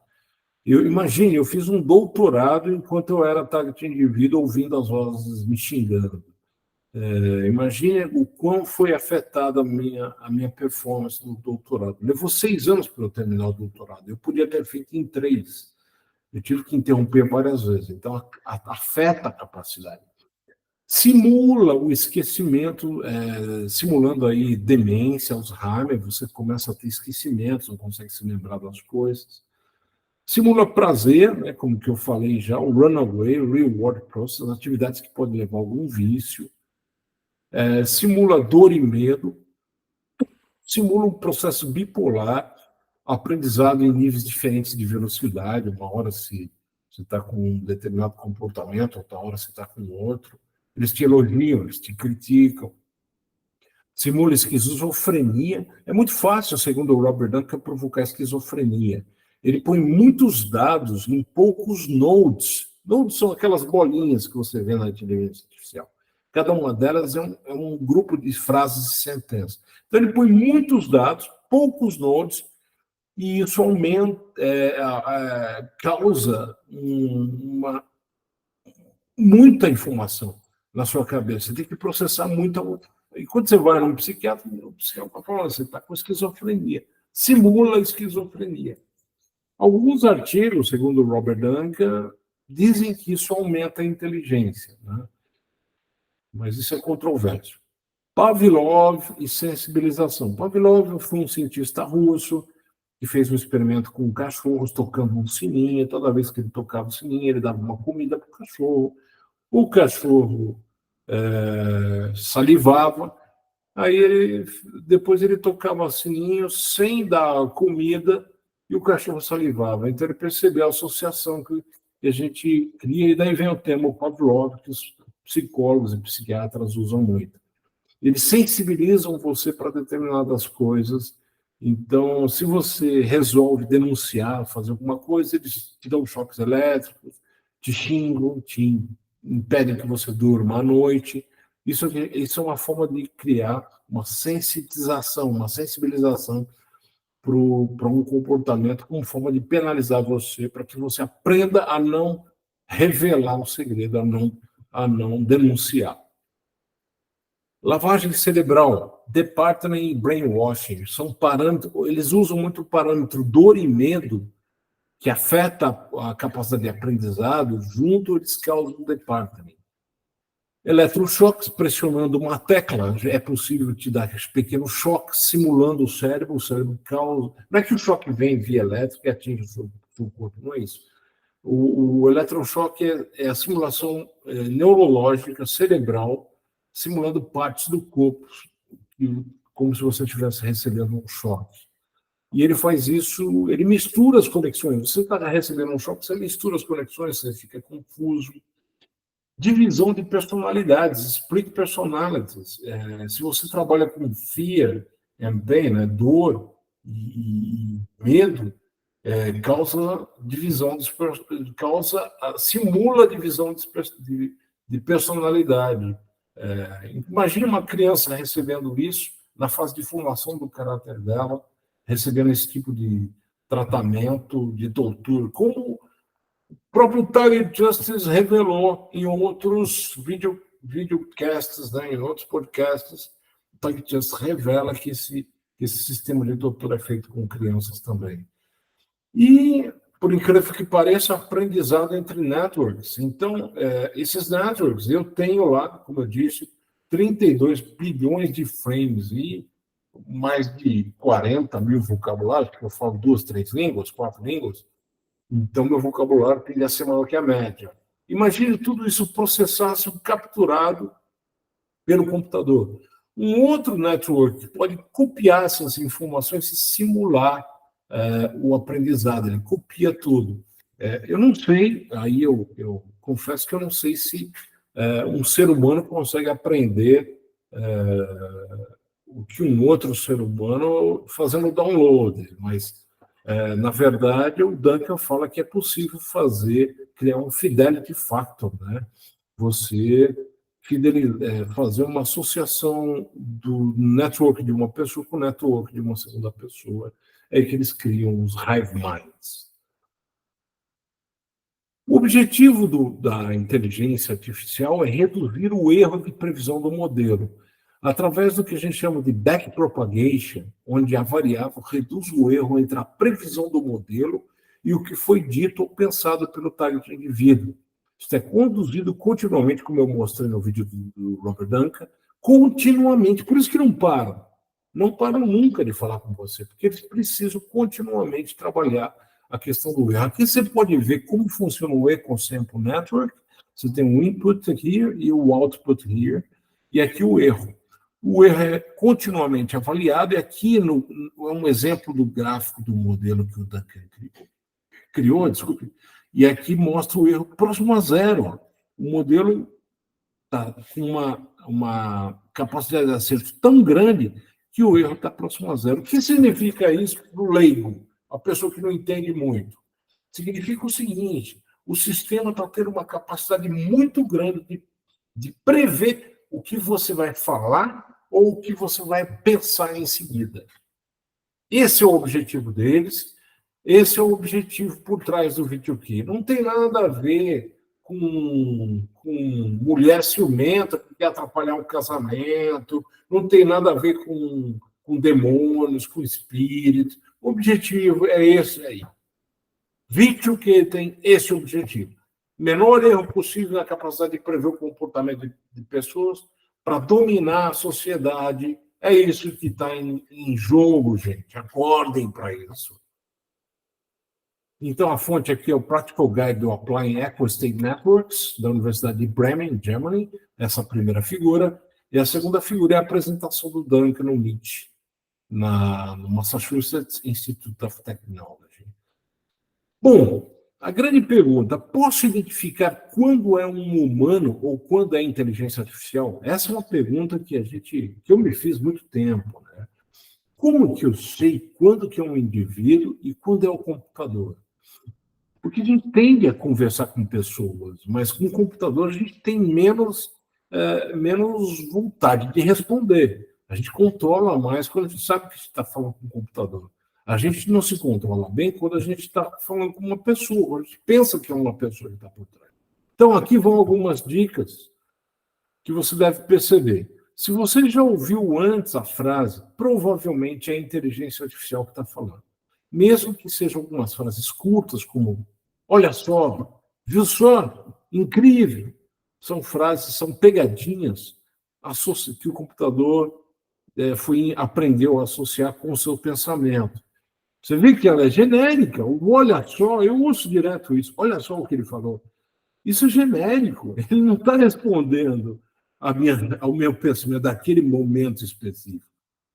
Imagine, eu fiz um doutorado enquanto eu era target indivíduo ouvindo as vozes me xingando. Imagine o quão foi afetada a minha performance no doutorado. Levou 6 anos para eu terminar o doutorado. Eu podia ter feito em 3. Eu tive que interromper várias vezes. Então, afeta a capacidade. Simula o esquecimento, simulando aí demência, Alzheimer, você começa a ter esquecimentos, não consegue se lembrar das coisas. Simula prazer, né, como que eu falei já, o runaway, o reward process, atividades que podem levar a algum vício. Simula dor e medo, simula um processo bipolar, aprendizado em níveis diferentes de velocidade, uma hora você está com um determinado comportamento, outra hora você está com outro. Eles te elogiam, eles te criticam. Simula esquizofrenia. É muito fácil, segundo o Robert Duncan, provocar esquizofrenia. Ele põe muitos dados em poucos nodes. Nodes são aquelas bolinhas que você vê na inteligência artificial. Cada uma delas é um grupo de frases e sentenças. Então, ele põe muitos dados, poucos nodes, e isso aumenta, causa muita informação na sua cabeça. Você tem que processar muita. E quando você vai num psiquiatra, o psiquiatra fala: você está com esquizofrenia. Simula esquizofrenia. Alguns artigos, segundo o Robert Duncan, dizem que isso aumenta a inteligência, né? Mas isso é controverso. Pavlov e sensibilização. Pavlov foi um cientista russo que fez um experimento com cachorros tocando um sininho. Toda vez que ele tocava o sininho, ele dava uma comida para o cachorro. O cachorro salivava, aí depois ele tocava o sininho sem dar comida e o cachorro salivava. Então ele percebeu a associação que a gente cria, e daí vem o termo Pavlov, que os psicólogos e psiquiatras usam muito. Eles sensibilizam você para determinadas coisas. Então, se você resolve denunciar, fazer alguma coisa, eles te dão choques elétricos, te xingam, te impedem que você durma à noite. Isso é uma forma de criar uma sensitização, uma sensibilização para um comportamento, como forma de penalizar você, para que você aprenda a não revelar o segredo, a não denunciar. Lavagem cerebral, department brainwashing, são parâmetros, eles usam muito o parâmetro dor e medo, que afeta a capacidade de aprendizado, junto eles causam department. Eletrochoques, pressionando uma tecla, é possível te dar pequenos choques, simulando o cérebro causa. Não é que o choque vem via elétrica e atinge o seu corpo, não é isso. O eletrochoque é a simulação neurológica, cerebral, simulando partes do corpo, como se você estivesse recebendo um choque. E ele faz isso, ele mistura as conexões. Você está recebendo um choque, você mistura as conexões, você fica confuso. Divisão de personalidades, split personalities. Se você trabalha com fear and pain, né, dor e medo, causa divisão, simula divisão de personalidade. Imagine uma criança recebendo isso na fase de formação do caráter dela, recebendo esse tipo de tratamento, de tortura. Como o próprio Target Justice revelou em outros videocasts, né, em outros podcasts, o Target Justice revela que esse sistema de tortura é feito com crianças também. E, por incrível que pareça, aprendizado entre networks. Então, esses networks, eu tenho lá, como eu disse, 32 bilhões de frames e mais de 40 mil vocabulários, porque eu falo 2, 3 línguas, 4 línguas. Então, meu vocabulário tende a ser maior que a média. Imagine tudo isso processado, capturado pelo computador. Um outro network pode copiar essas informações e simular o aprendizado, ele copia tudo. Eu não sei, aí eu confesso que eu não sei se um ser humano consegue aprender o que um outro ser humano fazendo download, mas na verdade o Duncan fala que é possível criar um fidelity factor, né? Você fazer uma associação do network de uma pessoa com o network de uma segunda pessoa. É aí que eles criam os hive minds. O objetivo da inteligência artificial é reduzir o erro de previsão do modelo, através do que a gente chama de backpropagation, onde a variável reduz o erro entre a previsão do modelo e o que foi dito ou pensado pelo target indivíduo. Isso é conduzido continuamente, como eu mostrei no vídeo do Robert Duncan, continuamente. Por isso que não param. Não param nunca de falar com você, porque eles precisam continuamente trabalhar a questão do erro. Aqui você pode ver como funciona o Ecosample Network. Você tem o input here e o output here. E aqui o erro. O erro é continuamente avaliado. E aqui é um exemplo do gráfico do modelo que o Duncan criou, desculpe. E aqui mostra o erro próximo a zero. O modelo está com uma capacidade de acerto tão grande que o erro está próximo a zero. O que significa isso para o leigo, a pessoa que não entende muito? Significa o seguinte: o sistema está tendo uma capacidade muito grande de prever o que você vai falar ou o que você vai pensar em seguida. Esse é o objetivo deles. Esse é o objetivo por trás do VTOK. Não tem nada a ver com mulher ciumenta que quer atrapalhar um casamento, não tem nada a ver com demônios, com espíritos. O objetivo é esse aí. VTOK tem esse objetivo. Menor erro possível na capacidade de prever o comportamento de pessoas para dominar a sociedade. É isso que está em jogo, gente. Acordem para isso. Então, a fonte aqui é o Practical Guide do Applying Eco-State Networks, da Universidade de Bremen, Germany, essa primeira figura. E a segunda figura é a apresentação do Duncan no MIT, no Massachusetts Institute of Technology. Bom, a grande pergunta: posso identificar quando é um humano ou quando é inteligência artificial? Essa é uma pergunta que eu me fiz muito tempo, né? Como que eu sei quando que é um indivíduo e quando é o computador? Porque a gente tende a conversar com pessoas, mas com o computador a gente tem menos vontade de responder. A gente controla mais quando a gente sabe que está falando com o computador. A gente não se controla bem quando a gente está falando com uma pessoa. A gente pensa que é uma pessoa que está por trás. Então, aqui vão algumas dicas que você deve perceber. Se você já ouviu antes a frase, provavelmente é a inteligência artificial que está falando. Mesmo que sejam algumas frases curtas, como olha só, viu só, incrível. São frases, são pegadinhas que o computador aprendeu a associar com o seu pensamento. Você vê que ela é genérica. Olha só, eu ouço direto isso. Olha só o que ele falou. Isso é genérico. Ele não está respondendo ao meu pensamento daquele momento específico.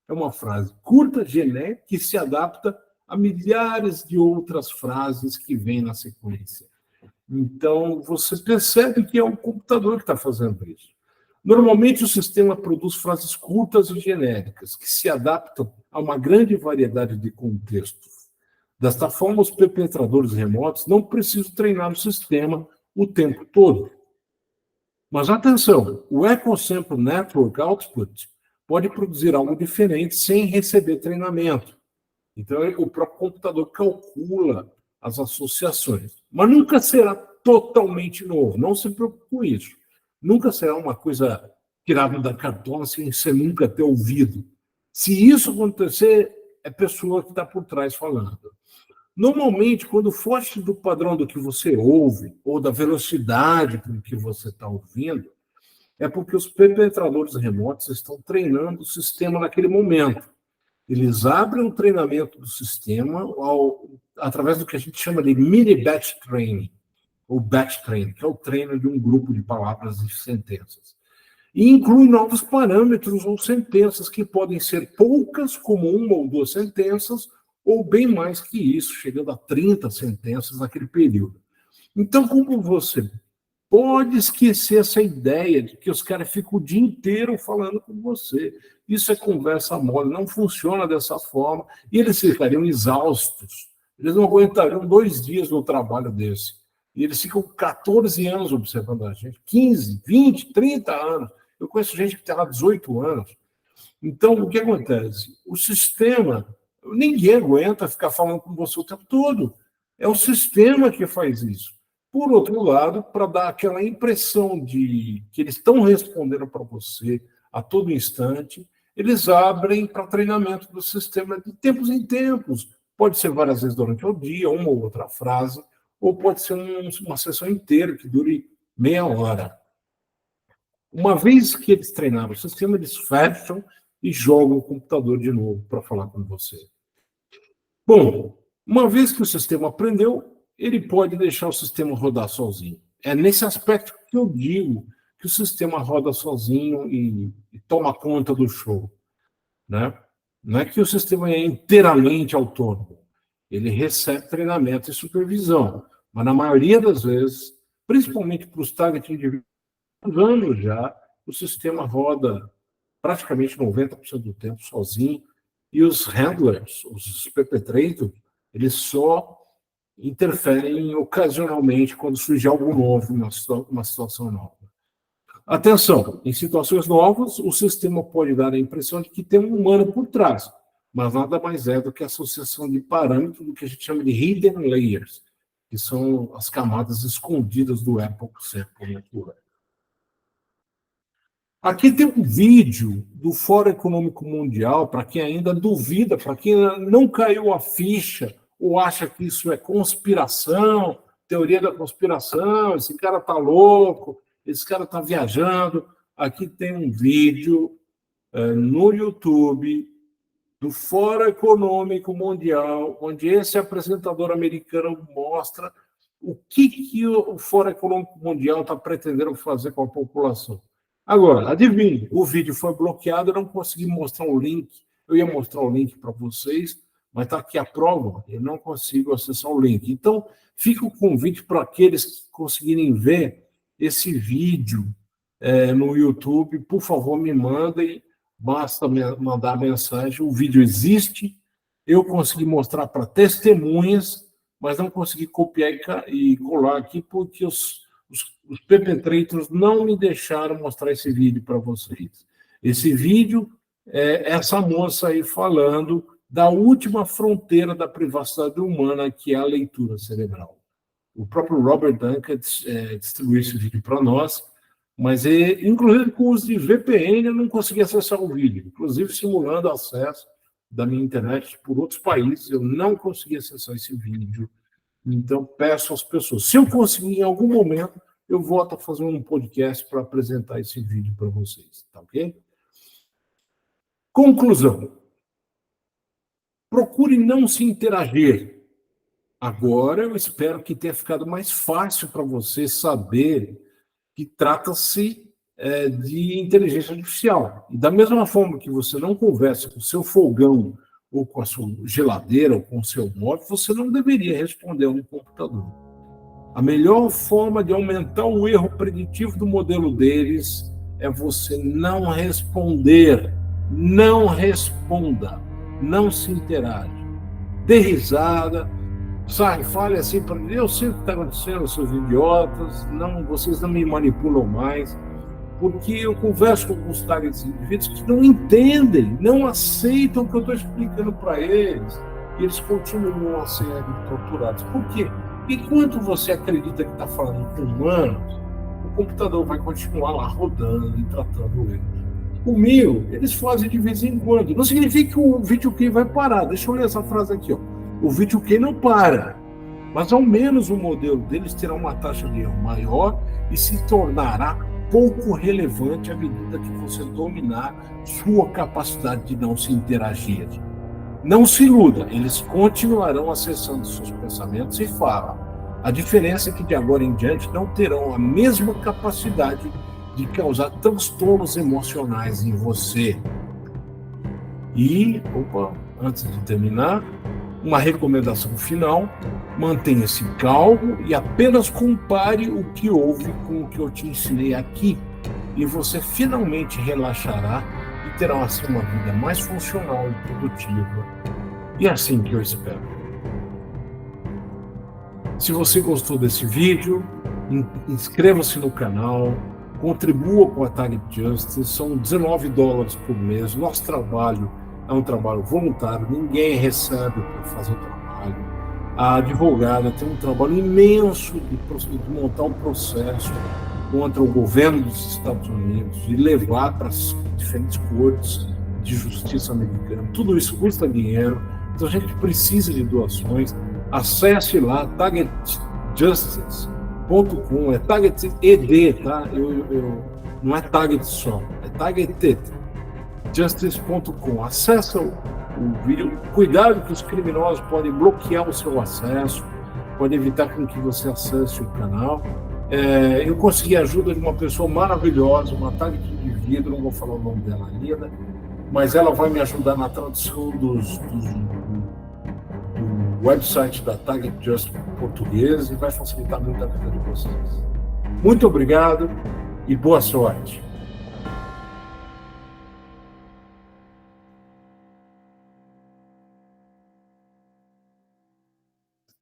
É uma frase curta, genérica, que se adapta a milhares de outras frases que vêm na sequência. Então, você percebe que é o computador que está fazendo isso. Normalmente, o sistema produz frases curtas e genéricas, que se adaptam a uma grande variedade de contextos. Desta forma, os perpetradores remotos não precisam treinar o sistema o tempo todo. Mas atenção, o Ecosample Network Output pode produzir algo diferente sem receber treinamento. Então, o próprio computador calcula as associações. Mas nunca será totalmente novo, não se preocupe com isso. Nunca será uma coisa tirada da cartola sem você nunca ter ouvido. Se isso acontecer, é a pessoa que está por trás falando. Normalmente, quando foge do padrão do que você ouve, ou da velocidade com que você está ouvindo, é porque os perpetradores remotos estão treinando o sistema naquele momento. Eles abrem o treinamento do sistema através do que a gente chama de mini-batch training, ou batch training, que é o treino de um grupo de palavras e sentenças. E inclui novos parâmetros ou sentenças que podem ser poucas, como uma ou duas sentenças, ou bem mais que isso, chegando a 30 sentenças naquele período. Então, como você pode esquecer essa ideia de que os caras ficam o dia inteiro falando com você? Isso é conversa mole, não funciona dessa forma, e eles ficariam exaustos. Eles não aguentariam 2 dias no trabalho desse. E eles ficam 14 anos observando a gente, 15, 20, 30 anos. Eu conheço gente que tem lá 18 anos. Então, o que acontece? O sistema, ninguém aguenta ficar falando com você o tempo todo. É o sistema que faz isso. Por outro lado, para dar aquela impressão de que eles estão respondendo para você a todo instante, eles abrem para treinamento do sistema de tempos em tempos. Pode ser várias vezes durante o dia, uma ou outra frase, ou pode ser uma sessão inteira que dure meia hora. Uma vez que eles treinaram o sistema, eles fecham e jogam o computador de novo para falar com você. Bom, uma vez que o sistema aprendeu, ele pode deixar o sistema rodar sozinho. É nesse aspecto que eu digo que o sistema roda sozinho e toma conta do show, né? Não é que o sistema é inteiramente autônomo. Ele recebe treinamento e supervisão, mas na maioria das vezes, principalmente para os target individuais, anos já, o sistema roda praticamente 90% do tempo sozinho, e os handlers, os perpetrators, eles só interferem ocasionalmente quando surge algo novo, uma situação nova. Atenção, em situações novas, o sistema pode dar a impressão de que tem um humano por trás, mas nada mais é do que a associação de parâmetros do que a gente chama de hidden layers, que são as camadas escondidas do Apple Sample Network. Aqui tem um vídeo do Fórum Econômico Mundial, para quem ainda duvida, para quem não caiu a ficha ou acha que isso é conspiração, teoria da conspiração, esse cara está louco, esse cara está viajando. Aqui tem um vídeo no YouTube do Fórum Econômico Mundial, onde esse apresentador americano mostra o que o Fórum Econômico Mundial está pretendendo fazer com a população. Agora, adivinhe, o vídeo foi bloqueado, eu não consegui mostrar o link. Eu ia mostrar o link para vocês, mas está aqui a prova, eu não consigo acessar o link. Então, fica o convite para aqueles que conseguirem ver esse vídeo no YouTube, por favor, me mandem, basta mandar a mensagem, o vídeo existe, eu consegui mostrar para testemunhas, mas não consegui copiar e colar aqui, porque os perpetrators não me deixaram mostrar esse vídeo para vocês. Esse vídeo é essa moça aí falando da última fronteira da privacidade humana, que é a leitura cerebral. O próprio Robert Duncan distribuiu esse vídeo para nós, mas inclusive com o uso de VPN eu não consegui acessar o vídeo, inclusive simulando acesso da minha internet por outros países, eu não consegui acessar esse vídeo. Então, peço às pessoas, se eu conseguir em algum momento, eu volto a fazer um podcast para apresentar esse vídeo para vocês, tá ok? Conclusão. Procure não se interagir. Agora, eu espero que tenha ficado mais fácil para você saber que trata-se de inteligência artificial. E da mesma forma que você não conversa com o seu fogão ou com a sua geladeira, ou com o seu móvel, você não deveria responder a um computador. A melhor forma de aumentar o erro preditivo do modelo deles é você não responder. Não responda. Não se interage. Dê risada. Sai, fale assim para mim. Eu sei o que está acontecendo, seus idiotas. Não, vocês não me manipulam mais. Porque eu converso com alguns targets indivíduos que não entendem, não aceitam o que eu estou explicando para eles, e eles continuam a ser torturados. Por quê? Enquanto você acredita que está falando com humanos, o computador vai continuar lá rodando e tratando eles. Comigo, eles fazem de vez em quando. Não significa que o vídeo key vai parar. Deixa eu ler essa frase aqui. Ó. O vídeo key não para, mas ao menos o modelo deles terá uma taxa de erro maior e se tornará pouco relevante à medida que você dominar sua capacidade de não se interagir. Não se iluda, eles continuarão acessando seus pensamentos e falam. A diferença é que de agora em diante não terão a mesma capacidade de causar transtornos emocionais em você. E, antes de terminar, uma recomendação final: mantenha-se calmo e apenas compare o que houve com o que eu te ensinei aqui, e você finalmente relaxará e terá assim uma vida mais funcional e produtiva. E é assim que eu espero. Se você gostou desse vídeo, inscreva-se no canal, contribua com a Target Justice, são $19 por mês. Nosso trabalho é um trabalho voluntário, ninguém recebe para fazer o trabalho. A advogada tem um trabalho imenso de montar um processo contra o governo dos Estados Unidos e levar para as diferentes cortes de justiça americana. Tudo isso custa dinheiro, então a gente precisa de doações. Acesse lá, targetjustice.com, é Target ED, tá? Não é Target só, é targetjustice.com. Acesse o vídeo. Cuidado que os criminosos podem bloquear o seu acesso, podem evitar com que você acesse o canal. Eu consegui a ajuda de uma pessoa maravilhosa, uma Target de vidro, não vou falar o nome dela ainda, mas ela vai me ajudar na tradução do website da Target Justice português e vai facilitar muito a vida de vocês. Muito obrigado e boa sorte.